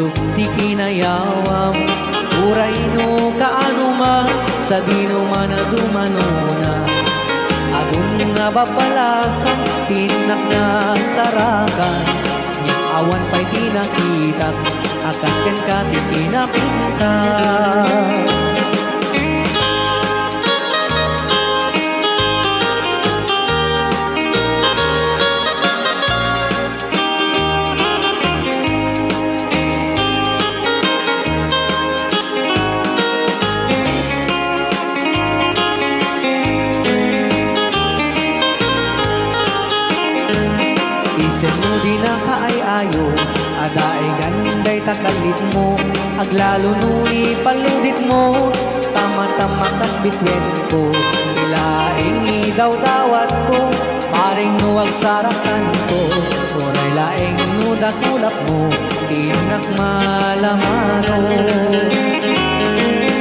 puso di kinayawam. Uray no kaano man sa di no man na dumanuna. Adun nga bapalasang tinak na sarakan. Ngit awan pa'y di nakitak, akas ken ka di kinapintas. Isip mo di na kaay-ayo, adaay ganday takalit mo. Aglalo nui paludit mo, tama-tama kas bitwen ko. Ilaing daw dawat ko, paring nuwag sarakan ko. Kuray laing nudakulap mo, tinak malamano.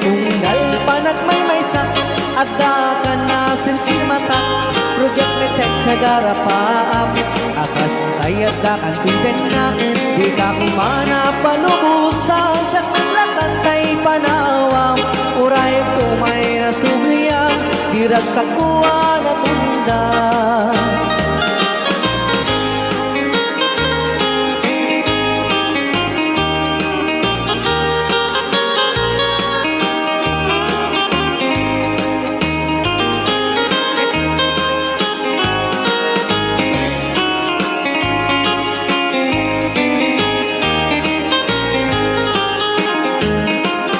Kung dalpanag may sak, adda ka na sensimata. Rujak metek cagara paap, akas tayat da kan tiden na. Di ka kumana palubusan, sa maglatan tay panawam. Uray ko may nasubliyam, dirag sa kuwa na tunda.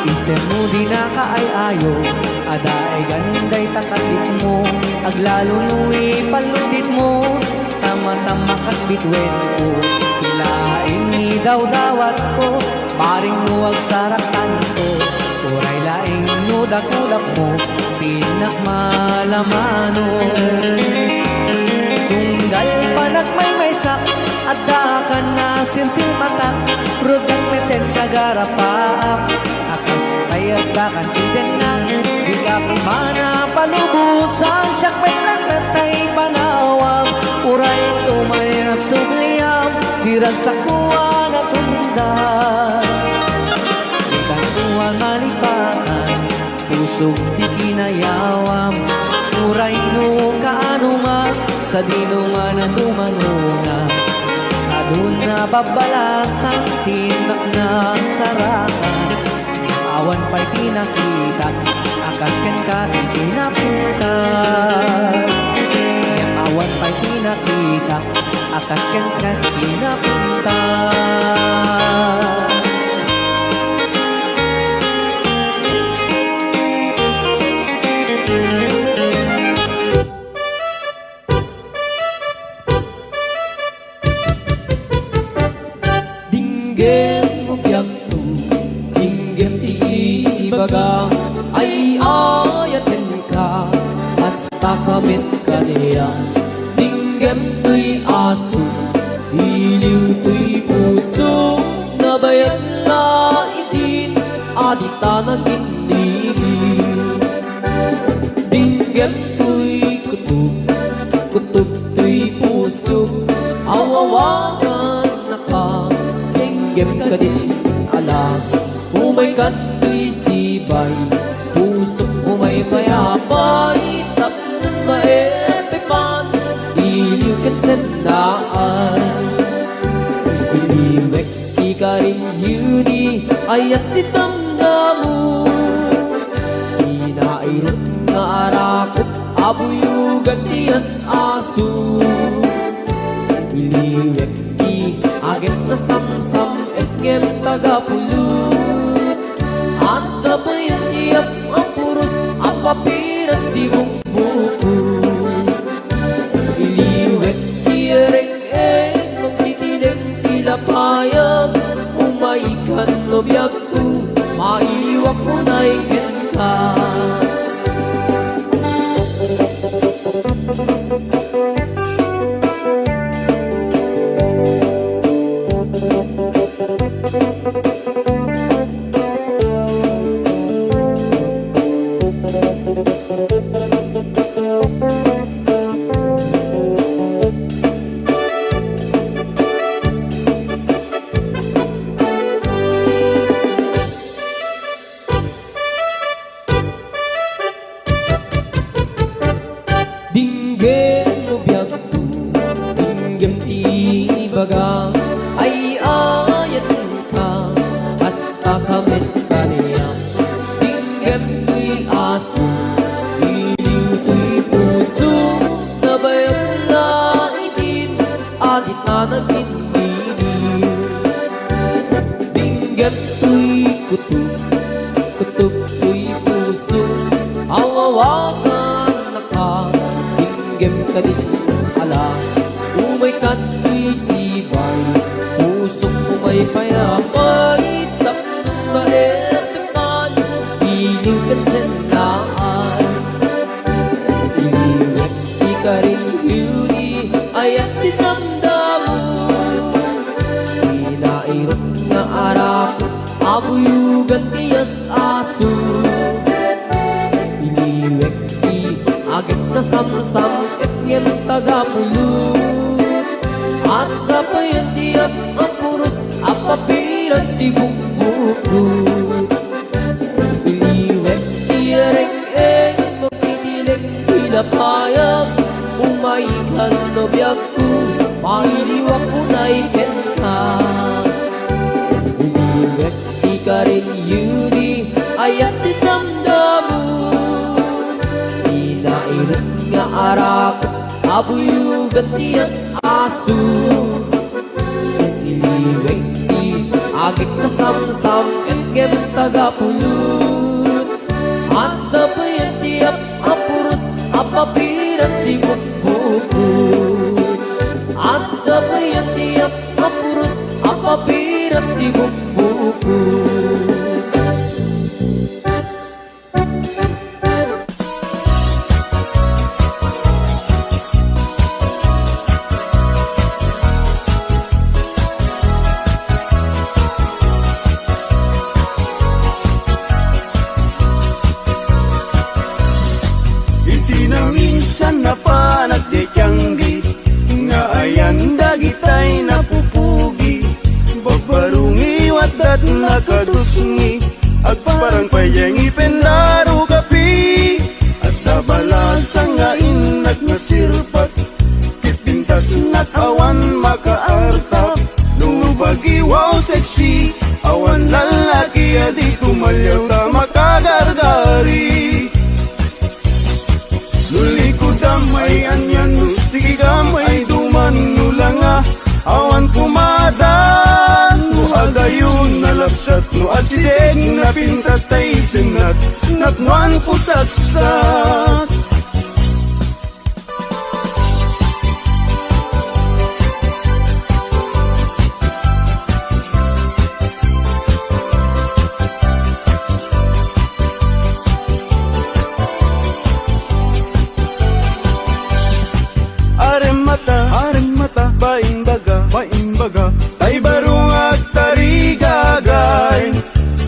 Isip mo di na kaay-ayo, adaay ganday takalit mo. Aglalo nui paludit mo, tama-tama kas bitwen ko. Ilaing daw dawat ko, paring nuwag sarakan ko. Uray laing nudakulap mo, tinak malamano. Kung dalpanag may sak, adda ka na sirsil matak. Rugang meten cagara paap, akas kayat bakan tiden na. Di ka kumana palubusan, siyak metlan na tay panawam. Uray ito may nasubliyam, dirag sa kuwa na tundan. Di ka kuwa malipakan, pusog di kinayawam. Uray no kaano man, sa dino nga na dumanuna. Adun na babalasang tinak na sarakan. Awan pa'y tinakita, akas ken ka di tinapuntas. Awan pa'y tinakita, akas ken ka di tinapuntas. Dinggem mo biyak tu, dinggem ibaga, ay ayatin ka, hasta kamit ka niya. Dinggem to'y aso, iliw to'y puso, nabayat na itin, adita nag-inigil. Dinggem to'y kutub, kutub to'y puso, awawagan na ka. Dinggem ka din alam, umay ka to'y sibay, pusok umay mayabay, tapnan maepipan, iliw ken sendaan. Iliwek di ka rin yuni, ayat ditamdamu. Inairot na arakot, abuyugan tiyas aso. Iliwek di agit na samsam, etgem tagapulut. Asa bayan tiyap ang puros, ang papiras di mong buko. Iliwek tiyareng magtitideng tilapayag, umaikan no biyag ko, mailiwak mo na ikin ka. ka din alam. Umay ka't isibay, pusok mo may payapay, takot ka epipan, piling ka senaan. Iliwet di ka rin huli, ayat dinamdamu. Inairot nga arak, abuyugan tiyas aso. Iliwek di agit na samsam, etngem tagapulut. Asa pa yan tiap ang puros, apapiras di bukbukut. Iliwek di ereng-eng, magtitilig pinapayag. Umaikan no biyagku, mahiliwak unay penta. Iliwek di ka rin yuni, ayat dinamdamu. Inairot nga arak, abuyugan tiyas aso. Iliwek di agit na samsam, etngem tagapulut. Asa pa yan tiap ang puros, apapiras di bukbukut. Asa pa yan tiap ang puros, apapiras di bukbukut. Minsan na panat di tiyanggi, nga ayan dagitay napupugi. Babarungi wadat nakadusungi, agparang payang ipendaro kapi. At sa balasang nga inag nga sirpat, kitpintas nakawan makaartap. Nubagi wow sexy, awan lalaki adi kumalyaw ta makagargari. Luli ko damay anyan no, sige gamay duman no lang awan pumadan no adayon nalapsat no asideg na pintas tay senat natnuan pusatsat. Baimbaga, ay barong at tarigagay,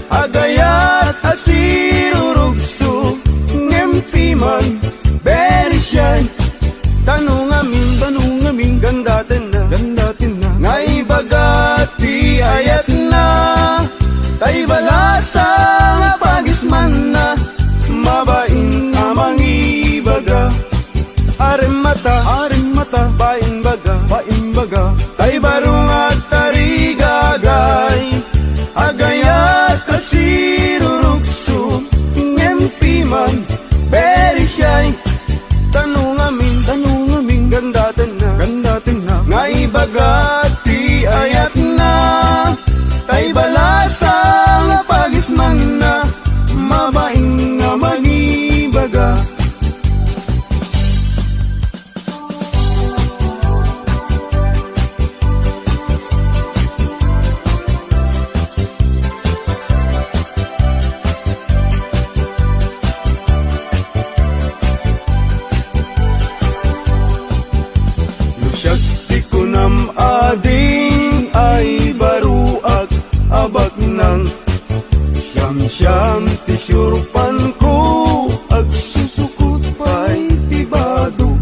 agayat asirurugso, ngempiman, very shy. Tanong amin, gandatin na, ngay bagati ayat na, tay balasa nga pagisman na, mabain amang ibaga. Arimata, baimbaga, tay barong at tarigagay, agayat kasirurugso, ngempiman, very shy. Tanong amin, gandatin na, ngay bagati ayat na, tay balasa nga pagisman na, mabaing nga manibaga. Ading ay baruag abag ng siyam-siyam tisyurpan ko ag susukot pa'y tibado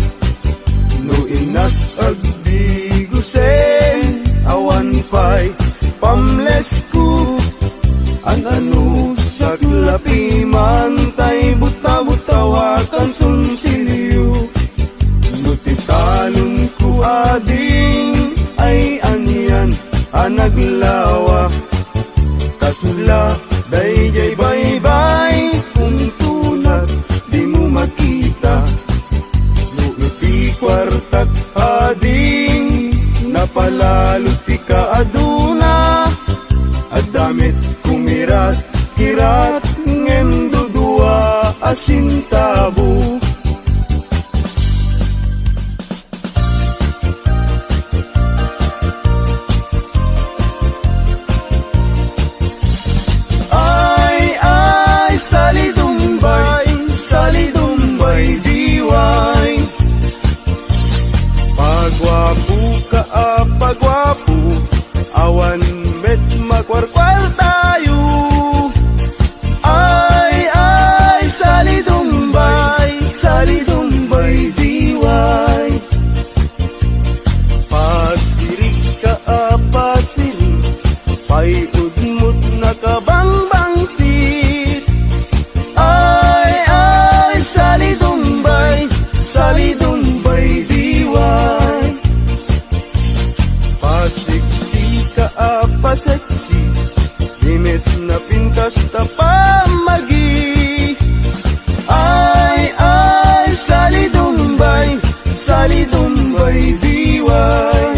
no inas ag bigusen awan pa'y pamles ko an ano sa klapi man tay buta-butawakan sunsilyo no titalon ko ading ay anian anaglawa kasula dayjay bye-bye kung tunat di mo makita no iti kwartak ading napalaluti ka aduna at damit kumirat kirat ngem dudua asintabo. dumbay, sali dumbay diway.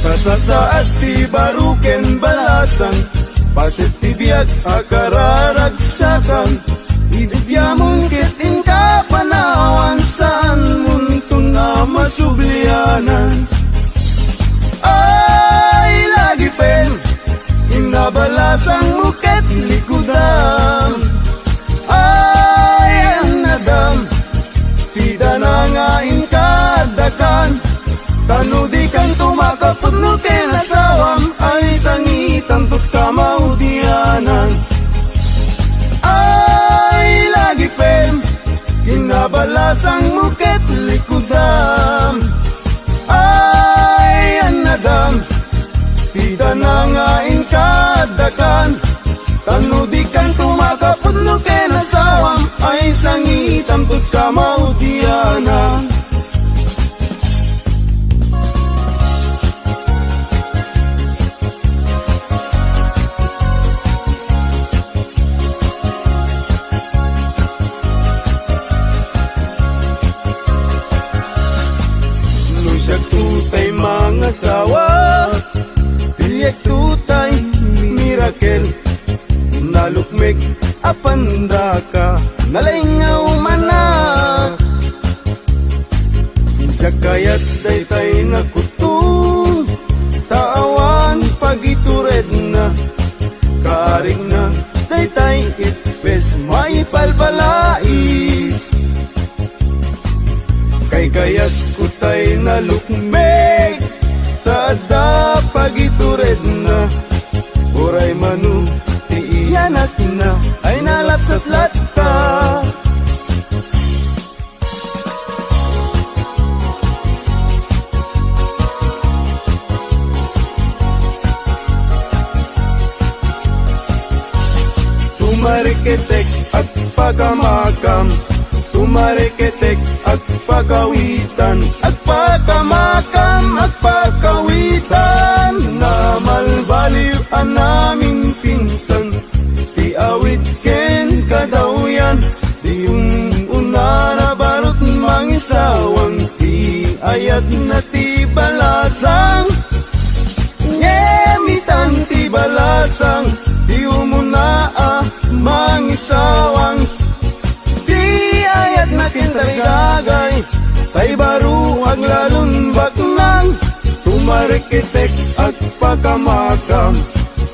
Kasasaat ti baruken balasan, pasit ti biag akararagsakan, ibigyamun kitin ka panawan saan muntun na masublianan. Ay lagi pen, inabalasang muket likudan. Ay anadam, tida na ngain kadakan, tanudi kan tumakapod no kinasawam, ay sangitan tut kamaudianan. Ay lagi pen, kinabalasang muket likudam. Ay anadam, tida na ngain kadakan, tanudi kan tumakapod no kinasawam, ay sangitan tut kamaudianan. Tutay mga sawa, pilyak tutay miracle, nalukmig apanda ka, nalingaw mana. Jakayat daytay na kutung, taawan pagitured na, kaaring na daytay itpes maipalbalais. Kay kayat kutay na lukmeg, tada pagitured na, uray manu ti iyanak na, ay nalapsat latta. Tumariketek at pagamakam, tumariketek at pagawitan, at pagamakam at pagawitan, na malbaliw ang naming pinsan, ti awit ken kadawyan, ti yung una na barot mangisawang, ti ayat na ti balasang, ngemitan ti balasang, ti umuna mangisawang, ayat na kintarigagay, tay baruag lalun baknang, tumarikitek at pagamakam,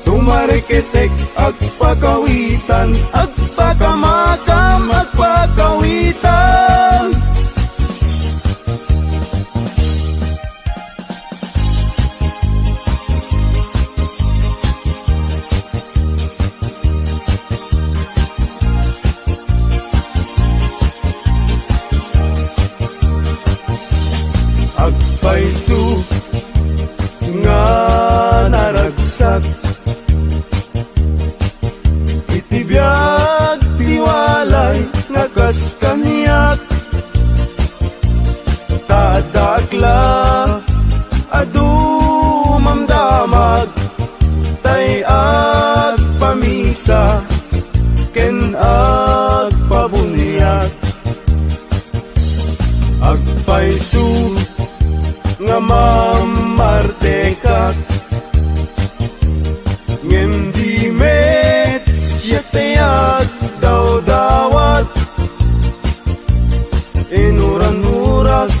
tumarikitek at pagawitan, at pagamakam at pagawitan. Agpaisu nga naragsak, itibiyag tiwalay nga kas kaniyak, tadakla adumamdamag, tay agpamisa ken agpabuniyag. Agpaisu nga mamartekak, ngem di met siyatayag daw dawat, inuran-uras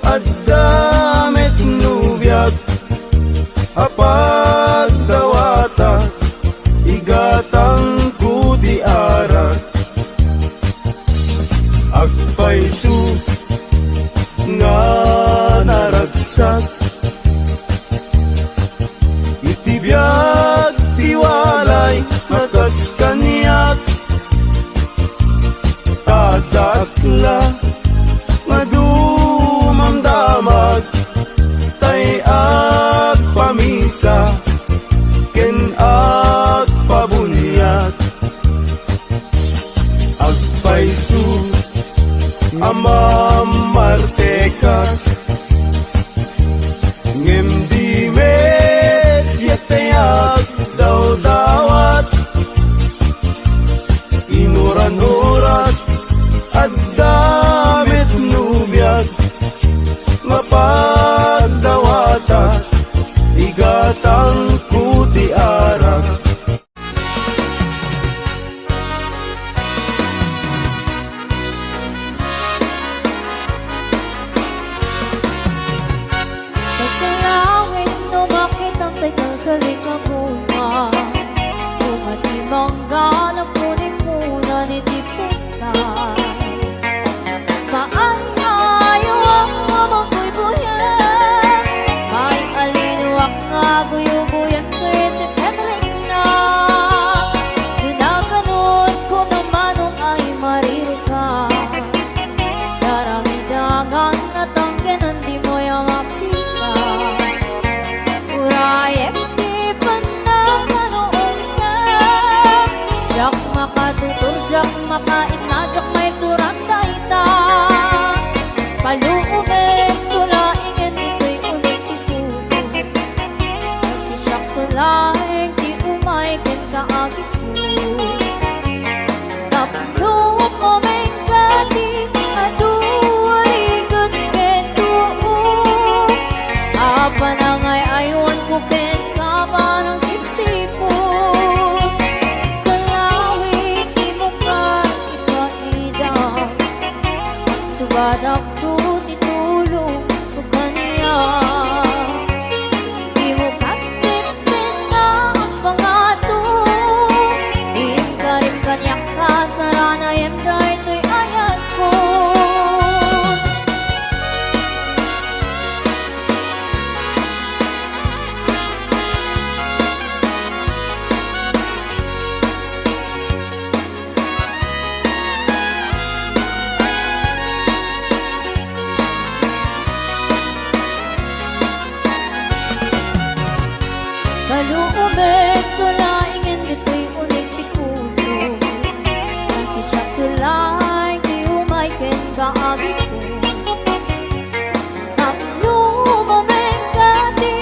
at damit nubyag, apag dawata igatang kudi arat. Agpaisu nga naragsak, itibiyag tiwalay makas kaniyak, tadakla madumamdam balik muna. Kung at imangga na punin-punan itiputas. Maayayo ang mamangko'y buyan. May alinuwak nga guyo-guyan ko'y si Pedring na. Ginaganos ko naman nung ay maririka. Darang-dagan at ang ganon di mo yung makita. Urayek di pa na kanoon na. Diyak makatutor, diyak makain na, diyak may turang taita. Paluubig, tulaingin, ito'y ulit ipuso. Kasi siyak tulaing, di umaykin kaagit ko. Tapluop mo may gati, aduwari good kento. Apa na nga'y ayon ko ken ka ba ng sipsipon. Kalawit, di mo ka ipaidang. Subadak to, titulong ko kaniya. Di mo katipin na ang pangato. Diin ka rin kanyak ka, sarana yem dahil ito'y ayat ko. Kaluubig, tulaingin, dito'y ulit tikuso. Kasi siya tulay, di umaykin kaagit ko. Taplumamig kati,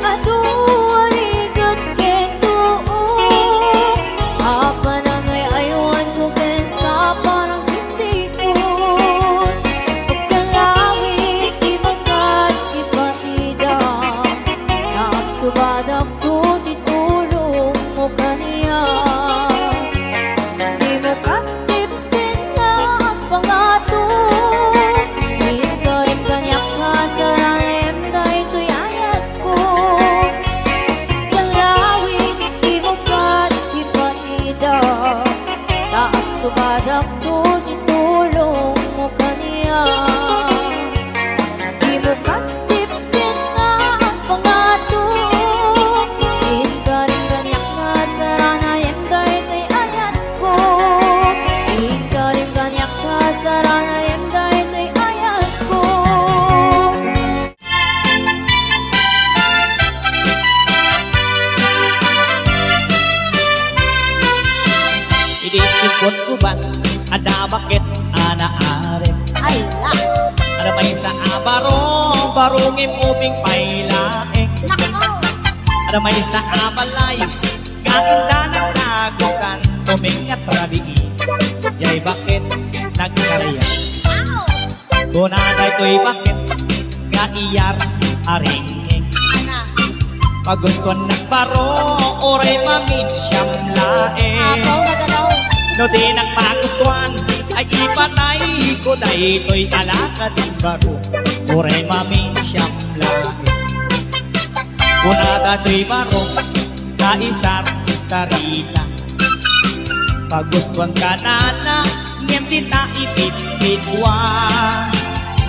aduwari good kento. Apa na nga'y aywan ko ken ka parang sipsipon. Pagkalawit, di makat ipaida. Nakasubadak to, titulong mo kaniya. Di mo katipin na ang pangato. Diin ka rin kanyak ka, sarayem na ito'y ayat ko. Kalawit, di mo katipaida. Taak subadak to, titulong mo kaniya. Di mo katipin na ang pangato. Diin ka rin kanyak ka, saranayem dahil ito'y ayat ko. Diin ka rin kanyak ka, saranayem dahil ito'y ayat ko. Idisipot ko ba, ada bakit anaarip? Ay, lak! Ada may sa abarong, barungim ubing pailaing. Nako! Ada may sa abalay, kainda ng nagukan, tumingat rabiin. Yay bakit nagkaraya? Kunaday ko'y bakit, kaiyar aringing. Ana! Pagod ko nagbaro, oray mamin siyam laing. nagalaw! No di nagpagustuhan ay ipatay ko dahito'y alakad ng baro. Uray mamin siyam laing. Kunada to'y baro, kaisar sarita. Pagustuhan ka na, ngem di ta ipit-pitwan.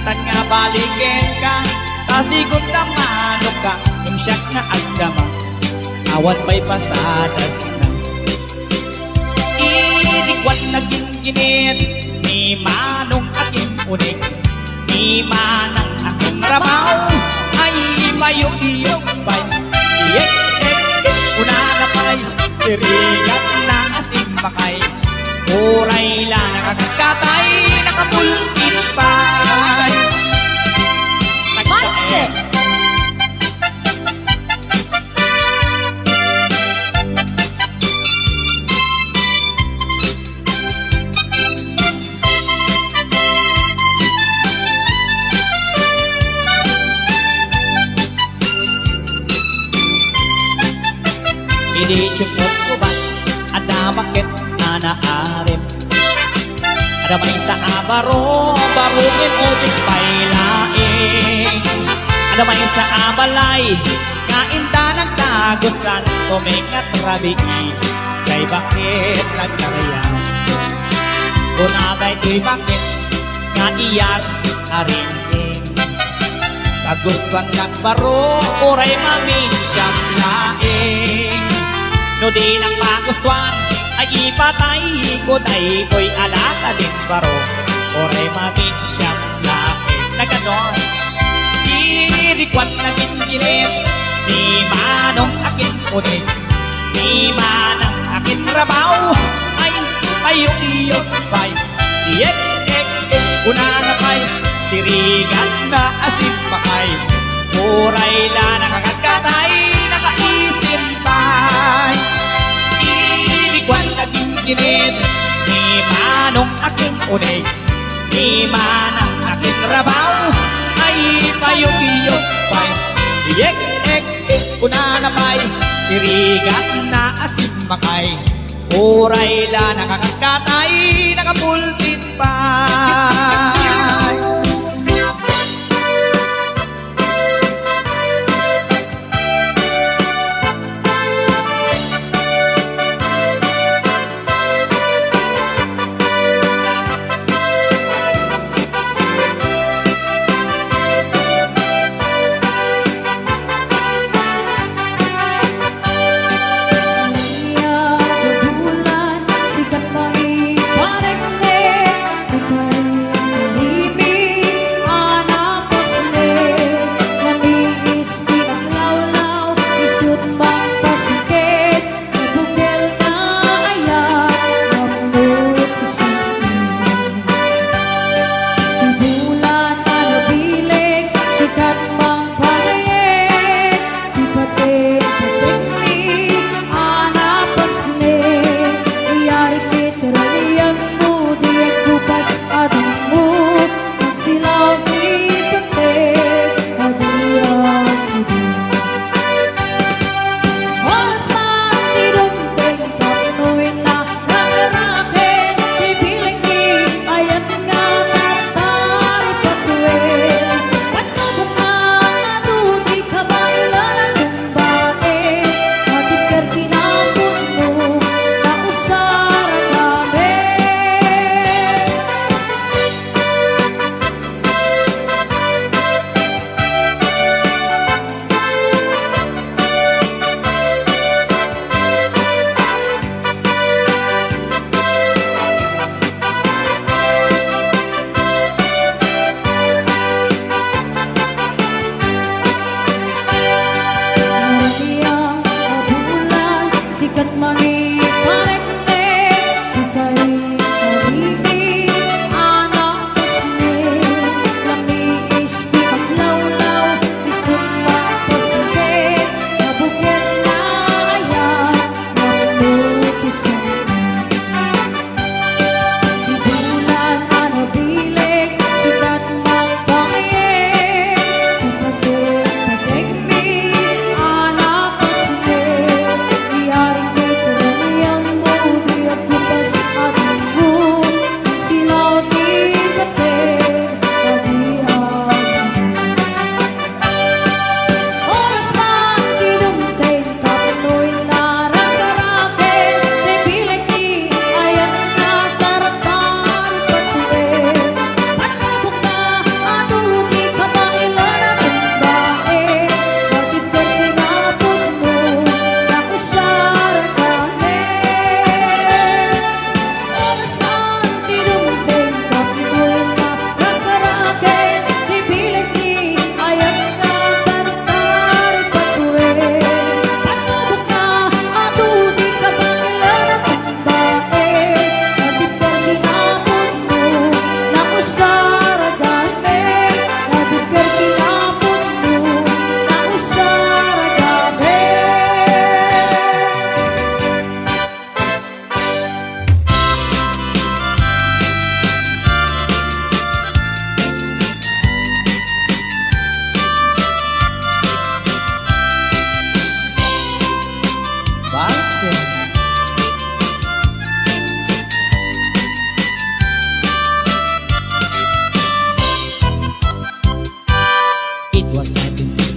San nga balikin ka, tasigot na manok ka, yung siyak na agdama, awan pa'y pasadas na. Inikwan na ginginit, ni manong aking unik, ni manang aking rabaw, ay mayong-iyong pa'y, iyek-ek-ek, una na pa'y, tirigat na asing bakay, uray lang nakakatay, nakapulkin pa'y. Manse! Hindi cupot ko ba, ada bakit anaarip? Ada may sa abaro, barukin o pailaing. Ada may sa abalay, Nainda nagtagusan, tumingat rabiin, kay bakit nagkarayaw? Kunagay to'y bakit, nga iyar aringin. Kagustuhan ng baro, uray mamin siyang laing. No di nang magustuhan, ay ipatay ko day ko'y alata din baro, uray mamin siyang laing. Naganon, dirikwan na gingilit, ni manong akin kunin, ni manang akin rabaw, ay payong-iyong bay. Una na pay, tirigan na asin pakay, uray la nakakatay, nakaisip pay. Irikwan na ginginit, ni manong aking unig, ni manang aking rabaw, ay payong-iyong bay. Una na pay, tirigan na asin pakay, uray la nakakatay, nakapultit pay.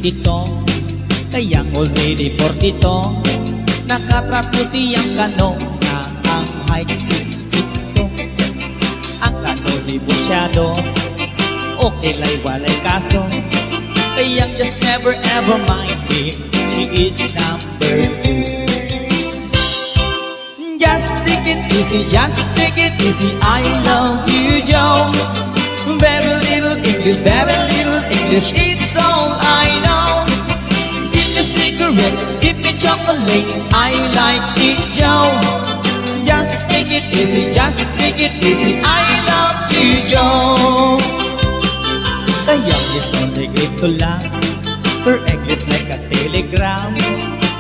Dito Kayang already 42, nakatrato siyang kano na ang height 6 feet 2. Ang kano dibusyado, okay lay walay kaso. Kayang just never ever mind me, she is number 2. Just take it easy, just take it easy, I love you, Joe. Very little English, it's all I know. Give me cigarette, give me chocolate, I like it, Joe. Just take it easy, just take it easy, I love you, Joe. Kayang isang negrito lang, her English like a telegram.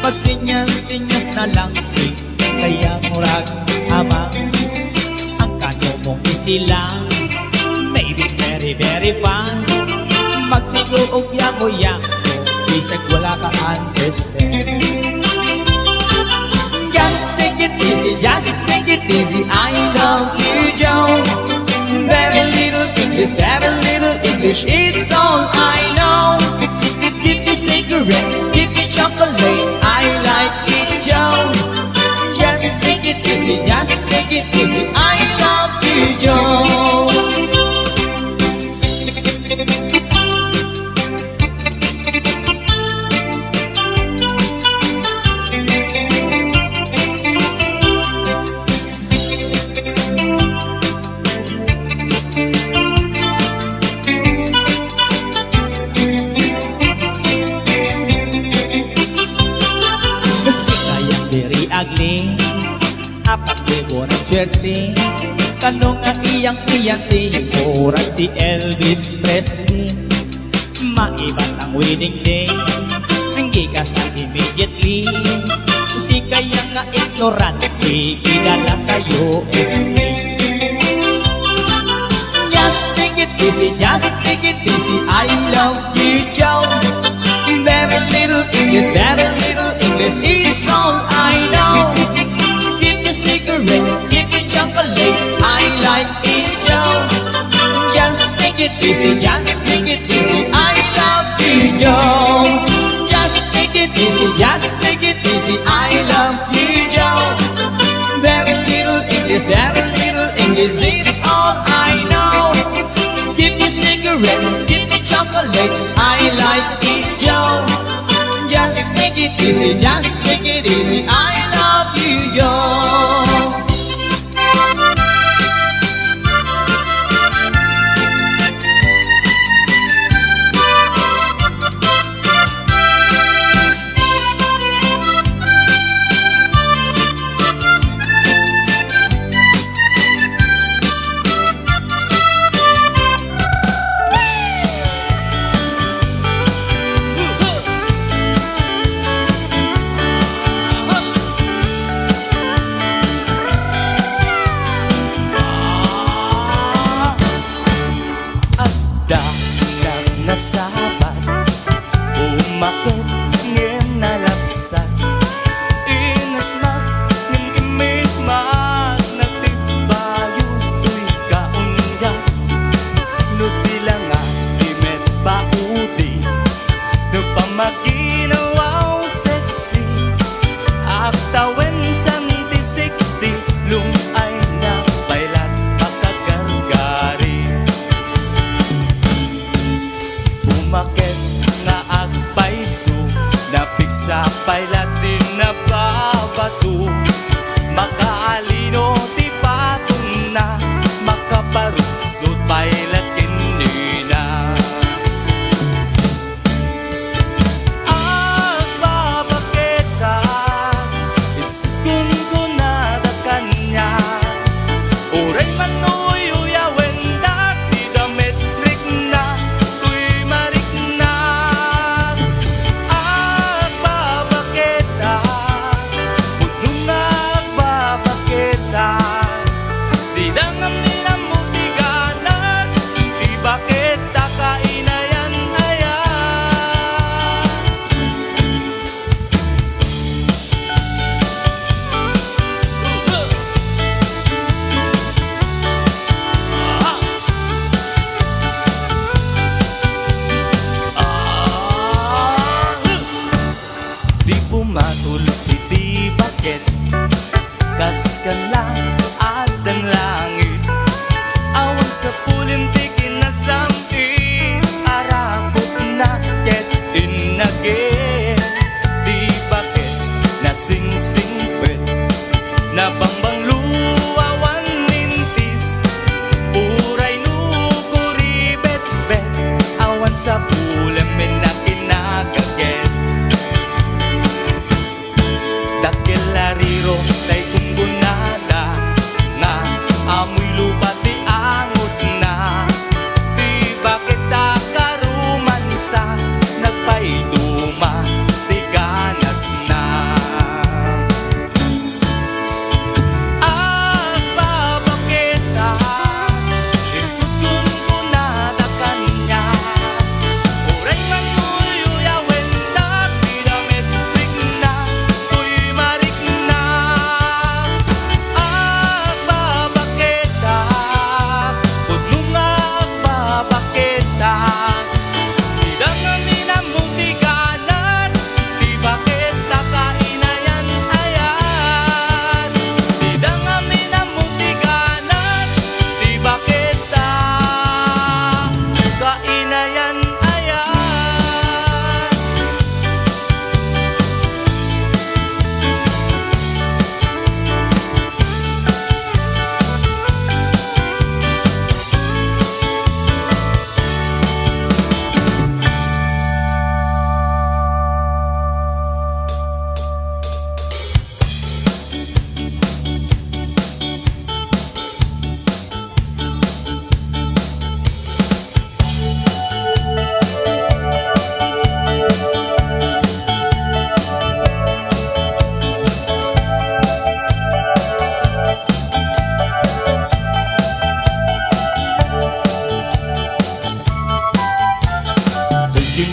Pag sinyas na lang si kayang murag amang. Ang kanyo mong easy lang, baby very very fun. Magsiguro og yago-yago, bisag wala ka understand. Just take it easy, just take it easy, I love you, Joe. Very little English, it's all I know. Give me cigarette, give me chocolate, I like it, Joe. Just take it easy, just take it easy, I love you, Joe. Ugly, apat libo ng swerte. Kanong ang iyang si murag si Elvis Presley. Maibat ang wedding day, ang gigasan immediately. Di kaya nga ignorante, pinala sa USA. Just take it easy, just take it easy, I love you, Joe. Very little English, it's all I know. Give me cigarette, give me chocolate, I like it, Joe. Just take it easy, just take it easy, I love you, Joe. Just take it easy, just take it easy, I love you, Joe. Very little English, it's all I know. Give me cigarette, give me chocolate, I like it, Joe. Just take it easy, just take it easy, I love you, Joe. Dadak na sabat, umakit ngem na lapsat. Inasnak ngem kimit mat nagtibayo tuy kaunga. Nutila nga kimet paudi, nupamaginawaw sexy. Aktawen santi 60, lung ay na bailat makagargari. Umakit nga agpaiso, napigsa pailat din na babato. Makaalino ti patong na, makaparunsot pailat kinina. Agbabakita, isipin ko na da kanya. Oray man uyuyawen dati dametrik na, tuy marik na. Agbabakita, puno nga agbabakita. Di dangam nila mutiganas,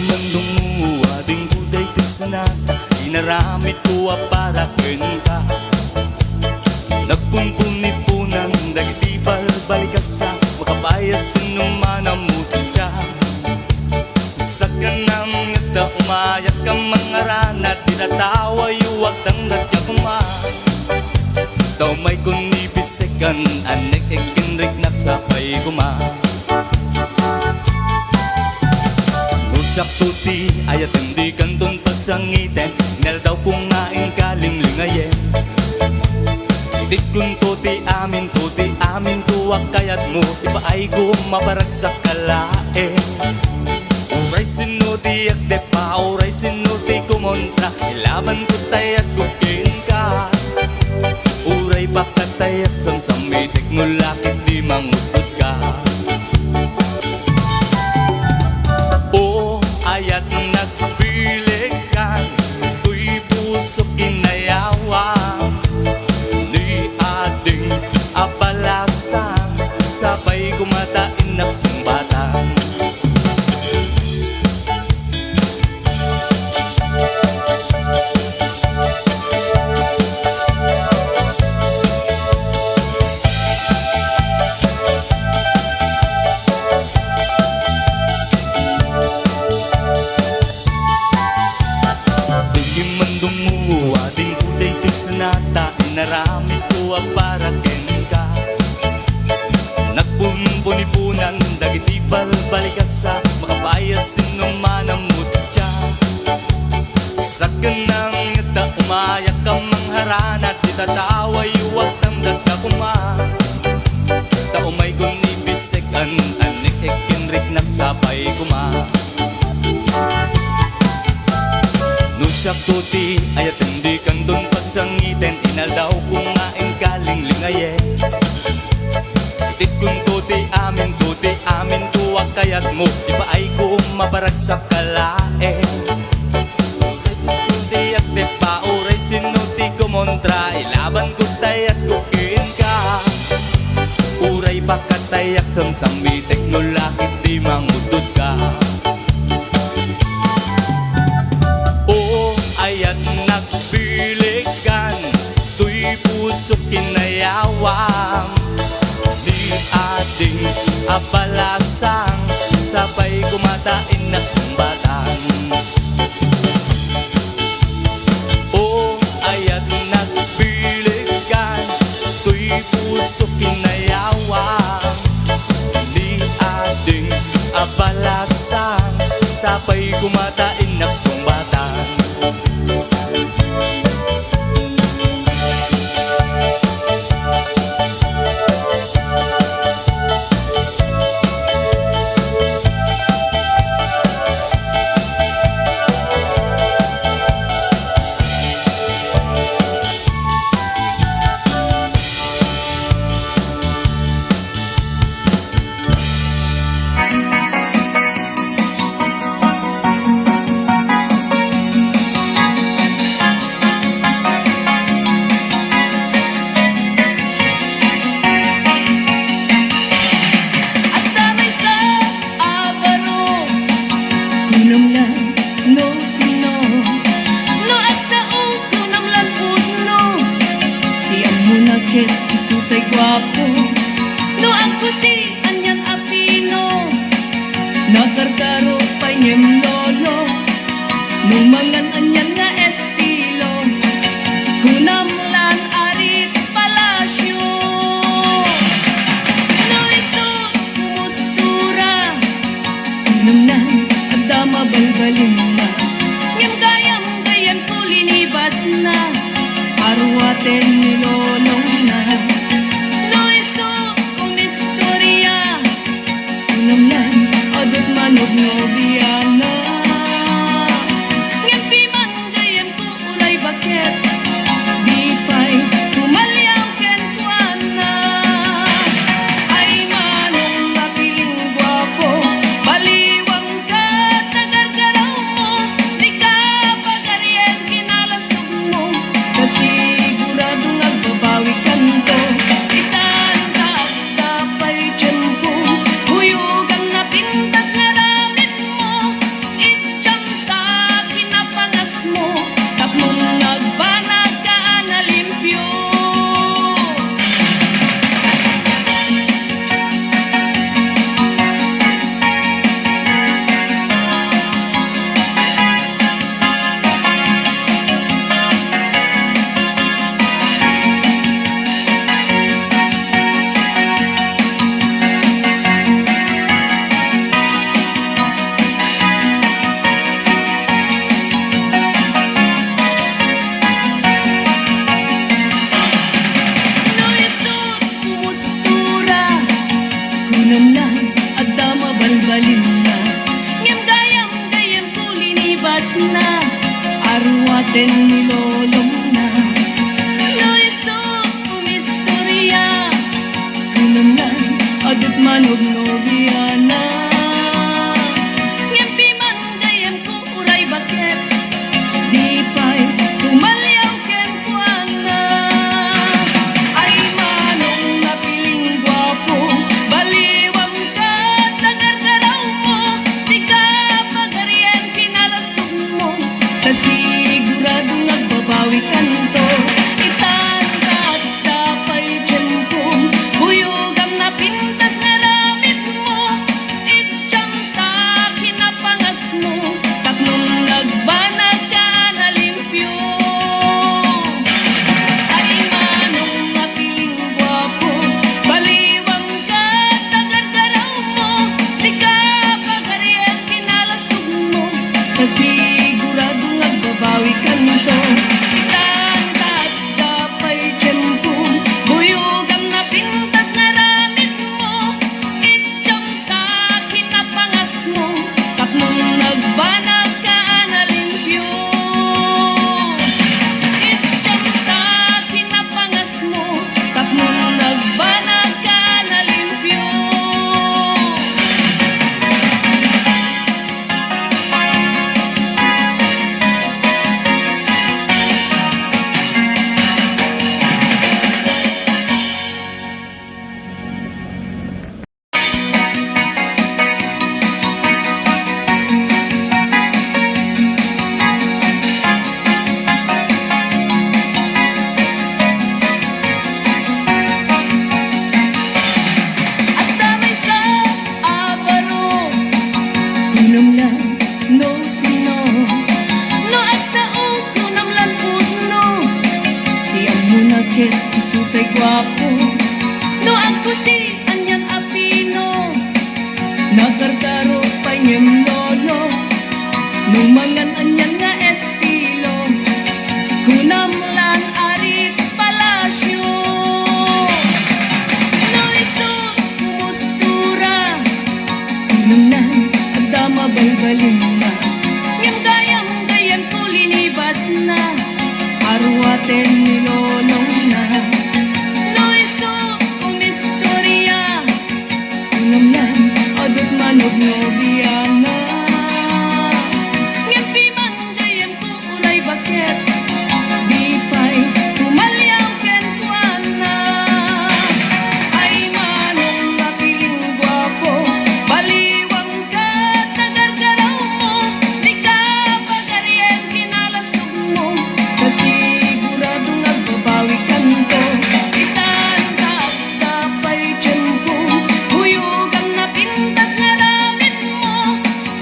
man dumuwa ding buday sanata inaramit ko para ka nagpumpuni-punan dagiti balbalikasa makapayas sinumanamuti ka sa kanang ngata umayak ka mga ranat tinatawa yuwag tang nagkakuma daw may kunibisekan anek ekinrik naksapay kuma nusak tuti ayat hindi kantong pagsangiten nel daw kumain kaling lingayen Tit kun tuti amin tuwak kayat mo ipaay ko maparag sa kalae Uray sinuti at depa uray sinuti kumontra ilaban ko tayo at kukin ka Uray baka tayak samsamitik mo lakit di mangutot ka O ayat nagpilig ka Tuy puso kinayawang Ni ading apalasan Sabay kumatain nagsumbatan Nata inaramit ko para ka nagpumpuni-punan dagiti balbalikasa makapayas sinumanamut siya sa kanang ngata umayak ka mangharanat itatawa yuwag tang dagkakuma taumay kung ibisekan anik ekinrik nagsapay kuma Nusyak tuti ayat hindi kandun pagsangiten Inal daw kumain kaling lingayen Itit kun tuti amin tuwag kayat mo Ipaay ko maparag sa kalae Tuti at tepa uray sinuti kumontra Ilaban ko tayat kukin ka Uray baka tayak samsamitek no lakit di mangudod ka Ayat nagpilikan Tuy puso kinayawang Di ading apalasang Sabay kumatain nagsumbatan O ayat nagpilikan Tuy puso kinayawang Di ading apalasang Sabay kumatain nagsumbatan Isutay gwapo No ang puti anyan apino Nakarkaro pa niyem lolo Numangan anyan nga estilo Kunamlan arit palasyo No iso kumustura Nungnan adama balbalin na Ngem gayam gayan kulinibas na Arwaten ni lolong na No iso kumistorya Kunamlan adot manog no biyana Ngem na arwaten ni lolong na no iso kumistorya kunanan adut manog nobiana ngempi man gayam ko uray bakit di pa'y tumalyaw ken kuana ay manong napiling gwapo baliwang ka tagar-garaw mo di ka pagarian kinalastok mo kasigurado nagbabawi kanto itanggad tapay dyan kong buyugam na pintas na ramit mo itsyang sa kinapangas mo taknong nagbanag ka na limpyo ay manong napiling gwapo baliwang ka tagar-garaw mo di ka pagarian kinalastok mo kasigurado nagbabawi kanto itanggad tapay dyan kong buyugam na pintas na ramit mo itsyang sa kinapangas mo tapnong nagbanag ka na limpyo itsyang sa kinapangas mo tapnong nagbanag ka na limpyo at damay sa abaro kunam lang no sino no at sa kunam lang puno tiyang mo na ket isutay gwapo no ang puti anyang apino nagargaro pa niyem lolo no mangan anyang nga estilo kunam lan arit palasyo no iso kumustura kunam agdama balbalin na ngem gayam ko linibas na arwaten ni lolong na no iso kumistorya kunam adut manog nobiana ngem man gayam ko uray bakit di pa'y tumalyaw ken kuana ay manong napiling gwapo baliwang ka tagar-garaw mo di ka pagarian kinalastok mo kasigurado nagbabawi kanto itanggap tapay dyan kong buyugam na pintas na ramit mo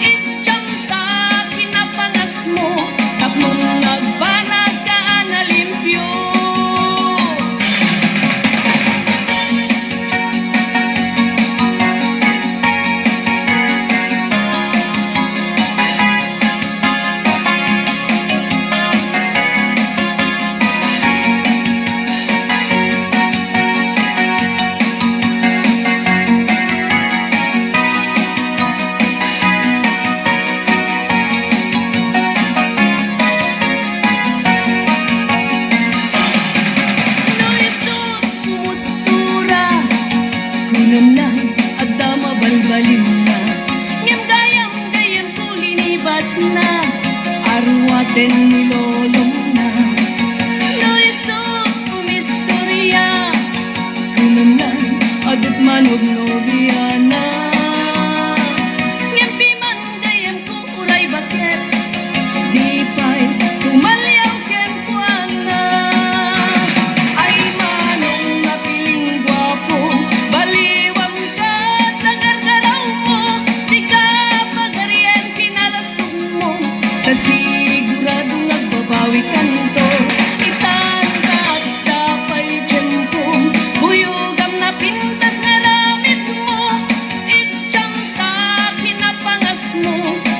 itsyang sa kinapangas mo tapnong nagbanag ka na limpyo no iso kumustura kunam lang agdama balbalin na ngem gayam ko linibas na arwaten ni lolong na no iso kumistorya kunam lang adut manog nobiana ngem man gayam ko uray bakit di pa'y tumalyaw ken kuana ay manong napiling gwapo baliwang ka tagar-garaw mo di ka pagarian kinalastok mo kasigurado nagbabawi kanto itanggap tapay dyan kong buyugam na pintas na ramit mo itsyang sa kinapangas mo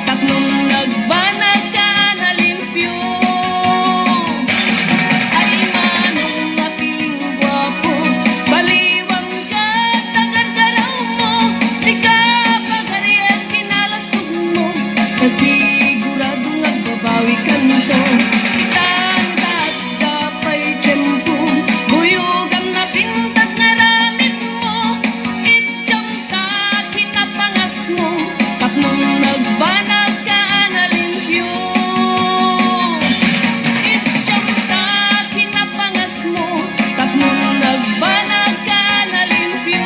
tapnong nagbanag ka na limpyo ay manong napiling gwapo baliwang ka tagar-garaw mo di ka pagarian kinalastok mo kasigurado nagbabawi ako'y kanto. Itandat kapay tiyempo, buyugan na pintas na ramit mo. Idyam ka, kinapangas mo, tapnong nagbanag ka analimpyo. Idyam ka, kinapangas mo, tapnong nagbanag ka analimpyo.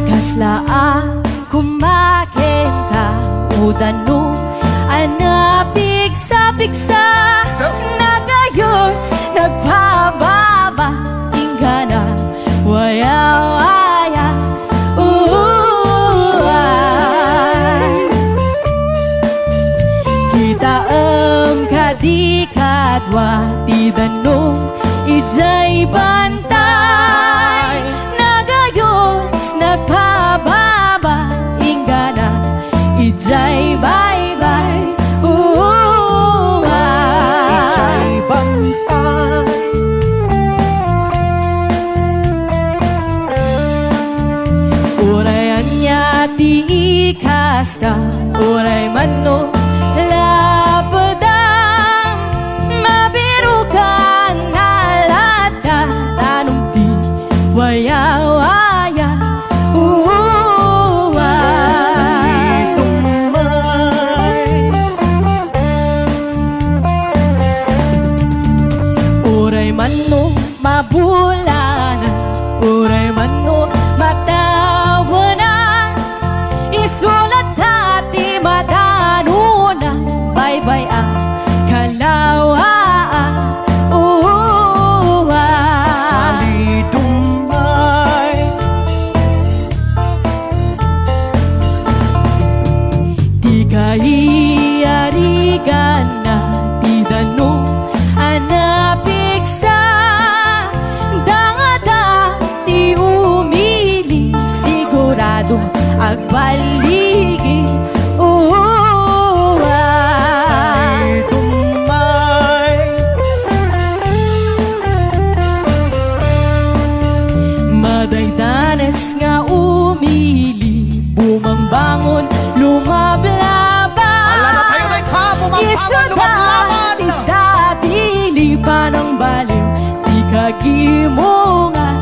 Kaslaan kumakin ka udano anapigsa-pigsa nagayos nagpababa ingana waya-waya kita kadi kadwa ti danong ijay bantay nagayos nagpababa ingana ijay bye-bye Ijay bantay Urayan niya ti ikasta Uray mano lapadang Mabirukan halata Tanong ti waya-waya Uray mano mabulanan Uray mano matawanan Isulat hati matanunan Bye-bye kalawaan Salidumay Di kaiyarigan na ti danong anapigsa Dangada ti umili sigurado agbaligi Salidumay Madaydanes nga umili Bumangbangon, lumablaban Isudan, isa dili pa ng baliw Di kagimungan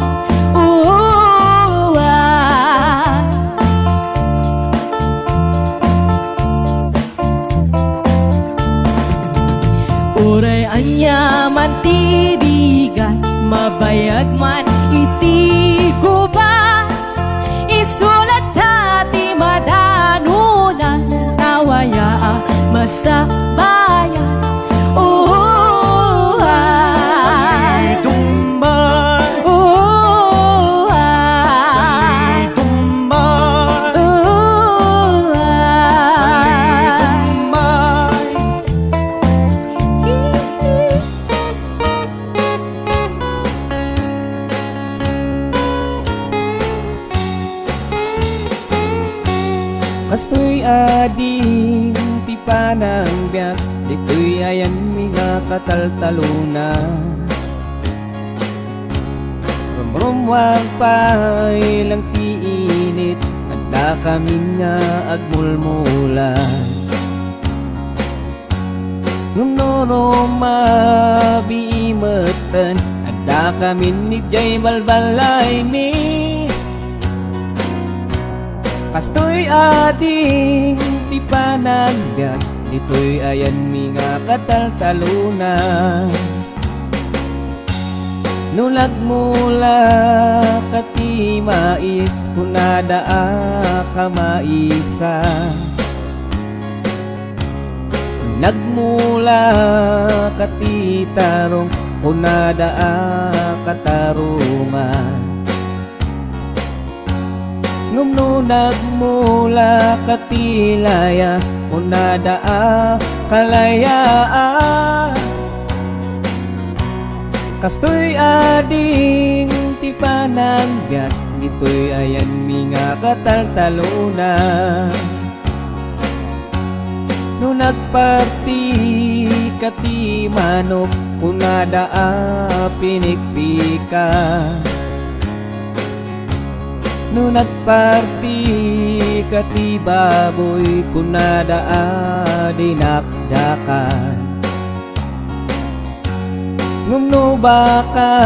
Uray anya man tibigan Mabayag man iti guba Isulat hati madanunan Nawaya masabayan Salidumay Salidumay Salidumay Kastoy ading ti panang biyak Dito'y ayan mga kataltaluna Rumrumwag pa ilang tiinit Adda kami nga agmulmula Ngumnono mabiimatan Adda kami ni Jay balbalay ni Kastoy ading ti panagbiag Dito'y ayan mga kataltaluna Nulag mula kati mais Kunada ka maisa Nagmula kati tarong Kunada ka tarungan Ngumno nagmula katilaya Kunada kalayaan Kastoy ading ti panagbiag dito'y ayan mi nga kataltaluna. No nagparti kati manok kunada pinikpika. No nagparti kati baboy kunada dinakdakan. Ngumno baka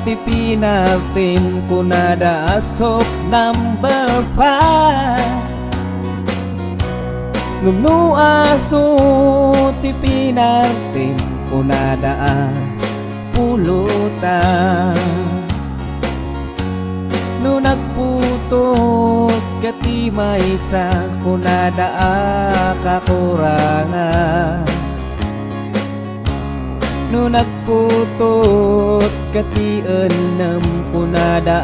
ti pinartin kunada asok number 5. Ngumno aso ti pinartin kunada pulutan. No nagputot kati maysa kunada kakurangan. No nagputot kati enam kunada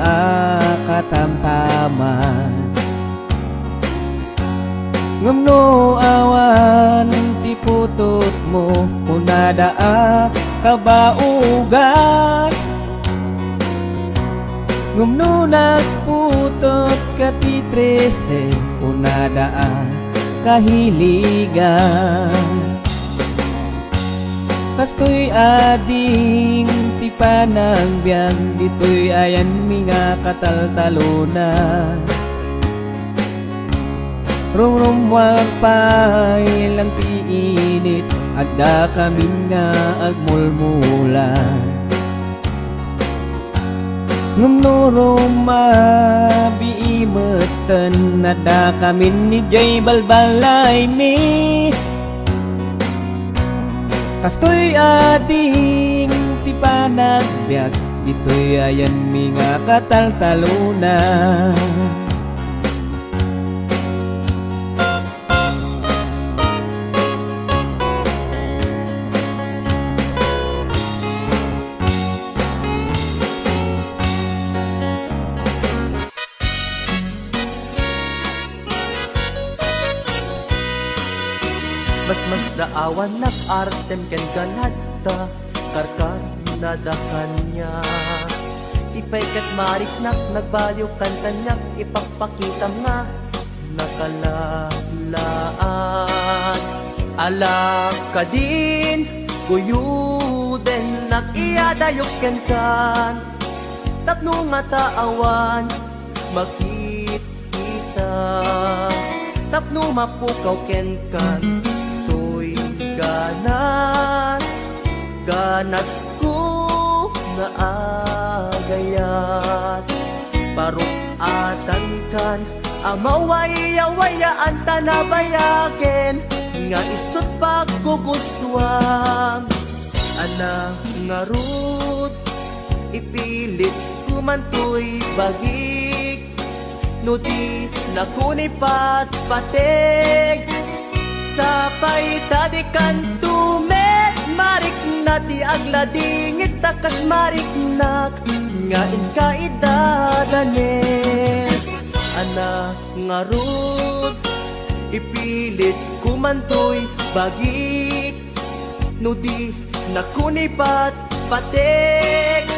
katamtaman. Ngumno awan ti putot mo kunada kabaugan. Ngumno nagputot kati 13 kunada kahiligan. Kastoy ading ti panagbiag dito'y ayan mi nga kataltalona. Rum warpay lang ti init adda kami nga agmulmulan. Ngumno rumabiimetan adda kami ni Jay balbalay mi. Kastoy ading ti panagbiag dito'y ayan mi nga kataltalona. Mas daawan nag-artem ken ganadta karkar nadakan niya. Ipay ket mariknak nagbaliw kantanyak ipagpakita nga nakalalaan. Ala ka din guyuden nakiyadayok ken kan tapno nga taawan makita tapno mapukaw ken kan. Ganas ko nga agayat parukatan kan amawaya-wayaan tanabayaken nga isut pagkugustuhan. Ana nga rut ipilit kumantoy bagik no di nakunipat patek sapay tadikan tumet marik na ti agladingit takas marik nak nga inkaidadanes. Ana nga rut ipilit kumantoy bagik no di nakunipat patek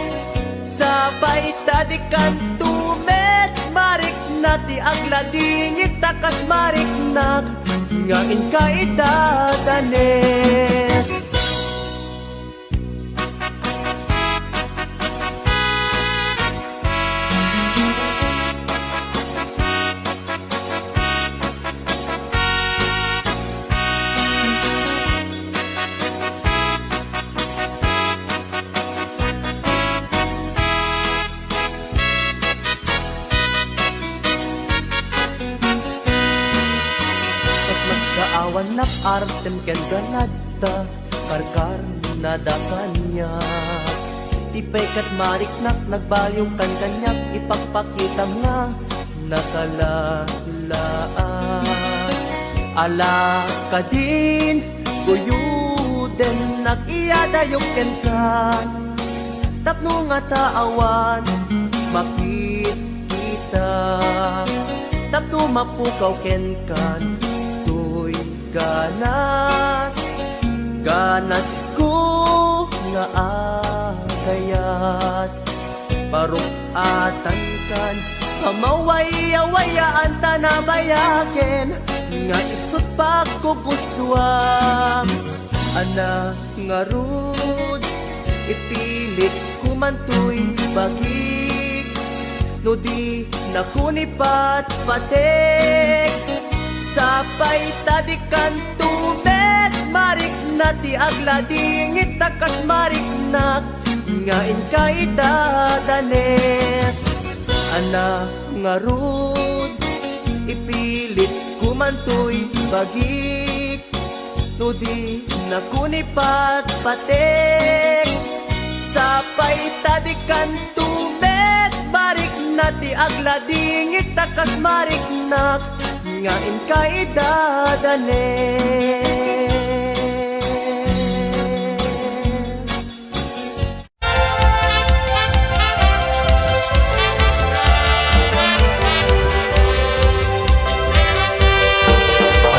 sapay tadikan tumet marik na ti agladingit takas marik nak nga inkaidadanes. Awan nak artem ken ganadta karkar nadakan niya. Tipay kat marik nak nagbaliw kan kanyak ipagpakita nga nakalalaan. Ala ka din guyuden nakiyadayok ken kan tapno nga taawan makita tapno mapukaw ken kan. Ganas ko nga agayat parukatan kan Mawaya-wayaan ta na bayaken nga isut pagkukuswa. Ana nga rud ipilit kumantoy bagik, no di nakunipat patek. Sapay tadikan tumet marik na ti agladingit takas marik na ngain kay dadanes. Ana nga rud ipilit kumantoy bagik, no di nakunipat patek. Sapay tadikan tumet marik na ti agladingit takas marik na ngain kay dadanes.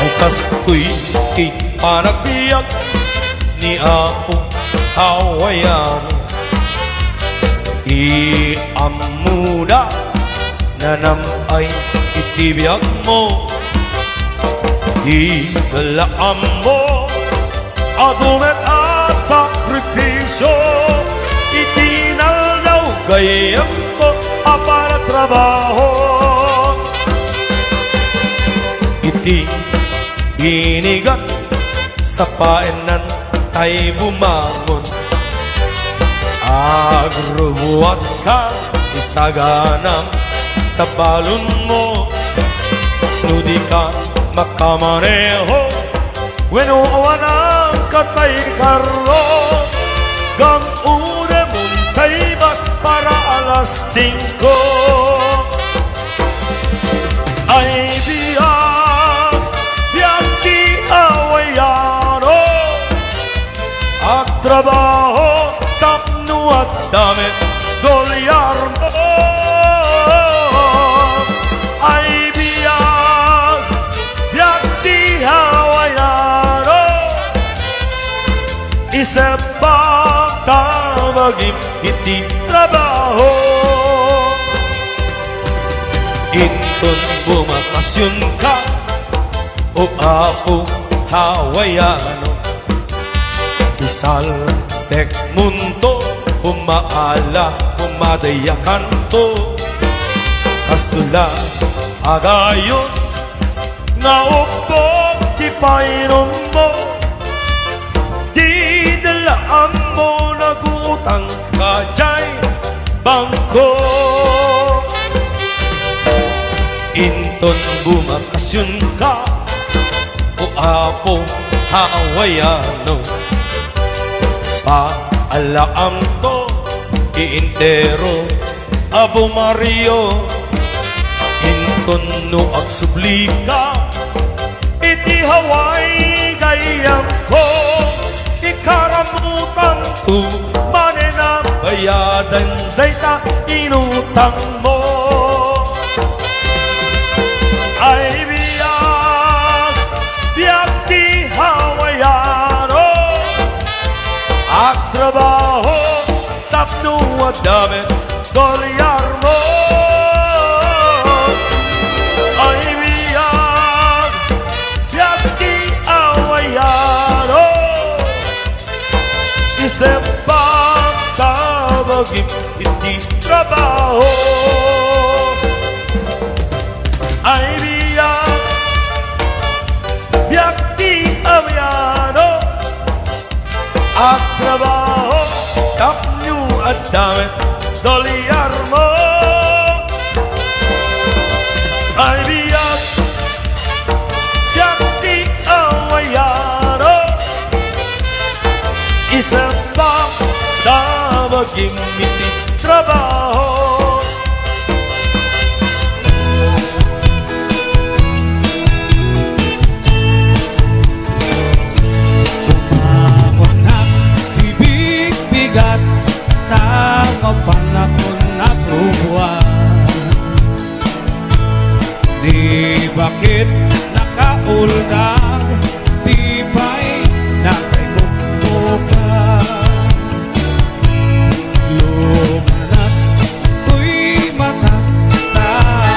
Ay kastoy ipanagbiyak ni Apo Hawayan, iamuda na namay itibiyag mo, idalaan mo adumet a sakripisyo, itinalaw gayam ko para trabaho. Inigat sa paenan tay bumangon, agrubuat ka isaganang tabalon mo, nudi ka makamaneho wenuawan ang katay karro, gang une mong taybas para alas 5 ay biyag di hawaiano at trabaho tapno at damit dolyar mo ay biyag di hawaiano isip pa tawagin iti trabaho. Inton bumakasyon ka o Apo Hawaiano, isal tek mundo pumaala pumadayakan to, kastula agayos nga upo ti painom mo, di dalaan mo nagutang kajay bangko. Inton bumakasyon ka o Apo Hawaiano, paalaam to iintero Abo Mario. Inton no agsublika iti Hawaii gayam ko, ikaramutan to manena bayadan dayta inutang mo. Ay biyag di Hawaiano, at trabaho tapno at damit dolyar mo. Ay biyag di Hawaiano, isip pang tawagin hindi trabaho. Ay biyag di Hawaiano, at trabaho tapno at damit dolyar mo. Ay biyag di Hawaiano, isang pa tawagin hindi trabaho. Bigat tama panakon na grubuan, di bakit nakauldag di ba'y nakaibubukan. Lumanat ko'y matatag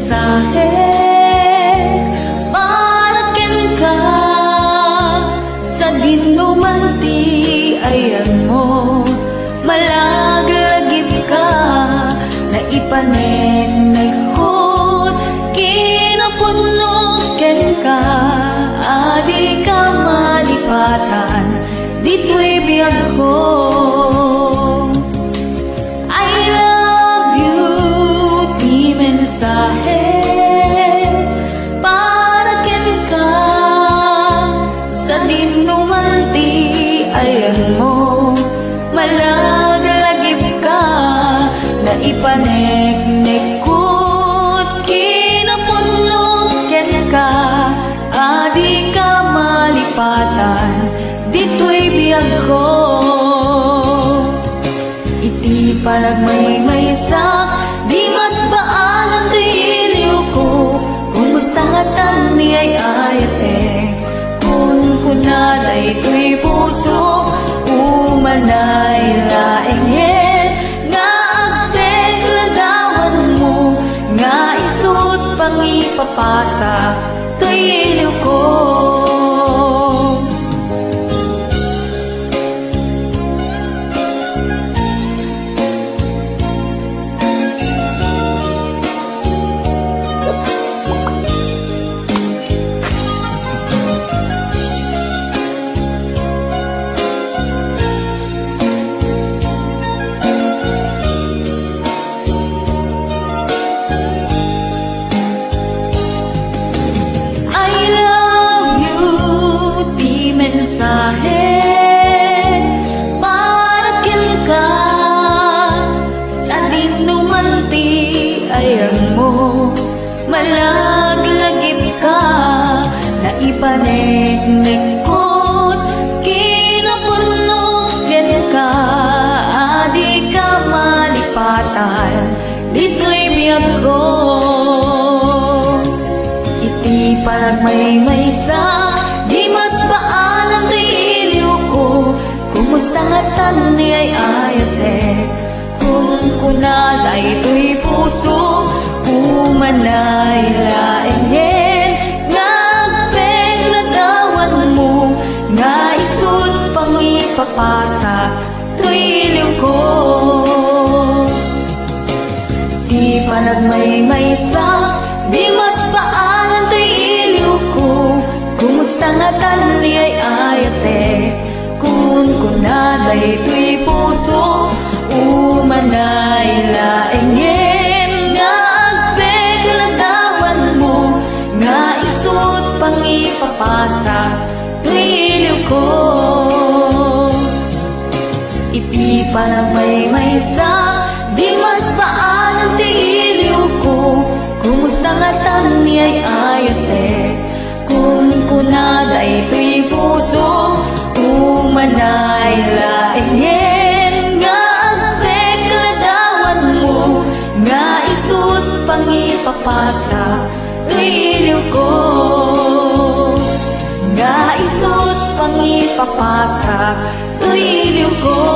mensahe para ken ka sa dinumanti ayan mo malaglagip ka na ipanenehot kinapuno ken ka adi ka malipatan dito'y biyag ko. I love you, di mensahe para ken ka sa dinumanti ayan mo malaglagip ka na ipaneknekut kinapuno ken ka adi ka malipatan dito'y biyag ko. Iti panagmaymaysa di mas baan ang iliw ko kumusta nga tan ni ay ayate kun kunaday ito'y puso umanay laenghen nga agdeng ladawan mo nga isut pang ipapasa to'y iliw ko. Mensahe para ken ka sa dinumanti ayan mo malaglagip ka na ipaneknekot kinapuno ken ka adi ka malipatan dito'y biyag ko. Iti panagmaymaysa di mas baan ang iliw ko kumusta nga tan ni ay ayate kung kunaday ito'y puso umanay laenghen nga agpeng ladawan mo nga isut pang ipapasa to'y iliw ko. Di panagmaymaysa di mas baan ang iliw ko kumusta nga tan ni ay ayate kun kunaday ito'y puso umanay laenghen nga agpeng ladawan mo nga isut pang ipapasa to'y iliw ko. Iti panagmaymaysa di mas baan ang iliw ko kumusta nga tan ni ay ayate kun kunaday ito'y puso umanay laenghen nga agpeng ladawan mo nga isut pang ipapasa to'y iliw ko nga isut pang ipapasa to'y iliw ko.